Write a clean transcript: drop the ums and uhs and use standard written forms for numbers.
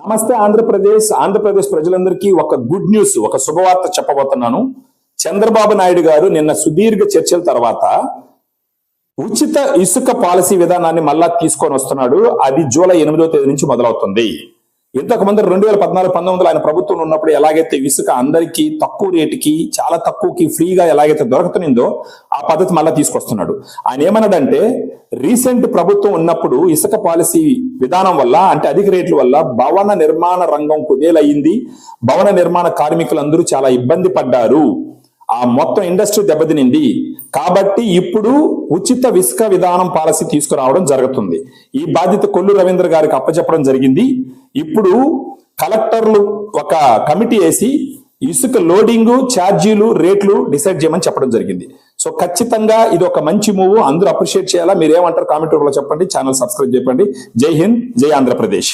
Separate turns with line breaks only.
నమస్తే ఆంధ్రప్రదేశ్ ప్రజలందరికీ ఒక గుడ్ న్యూస్, ఒక శుభవార్త చెప్పబోతున్నాను. చంద్రబాబు నాయుడు గారు నిన్న సుదీర్ఘ చర్చల తర్వాత ఉచిత ఇసుక పాలసీ విధానాన్ని మళ్ళా తీసుకొని వస్తున్నాడు. అది జూలై 8వ తేదీ నుంచి మొదలవుతుంది. ఇంతకు ముందు 2014-19 ఆయన ప్రభుత్వం ఉన్నప్పుడు ఎలాగైతే ఇసుక అందరికీ తక్కువ రేటుకి, చాలా తక్కువకి ఫ్రీగా ఎలాగైతే దొరుకుతుందో ఆ పద్ధతి మళ్ళా తీసుకొస్తున్నాడు. ఆయన ఏమన్నాడంటే, రీసెంట్ ప్రభుత్వం ఉన్నప్పుడు ఇసుక పాలసీ విధానం వల్ల, అంటే అధిక రేట్ల వల్ల భవన నిర్మాణ రంగం కుదేలయ్యింది. భవన నిర్మాణ కార్మికులందరూ చాలా ఇబ్బంది పడ్డారు. ఆ మొత్తం ఇండస్ట్రీ దెబ్బతినింది. కాబట్టి ఇప్పుడు ఉచిత ఇసుక విధానం పాలసీ తీసుకురావడం జరుగుతుంది. ఈ బాధ్యత కొల్లు రవీంద్ర గారికి అప్పచెప్పడం జరిగింది. ఇప్పుడు కలెక్టర్లు ఒక కమిటీ వేసి ఇసుక లోడింగ్, ఛార్జీలు, రేట్లు డిసైడ్ చేయమని చెప్పడం జరిగింది. సో ఖచ్చితంగా ఇది ఒక మంచి మూవ్, అందరూ అప్రిషియేట్ చేయాలా. మీరు ఏమంటారు కామెంట్ రూపంలో చెప్పండి. ఛానల్ సబ్స్క్రైబ్ చేయండి. జై హింద్, జై ఆంధ్రప్రదేశ్.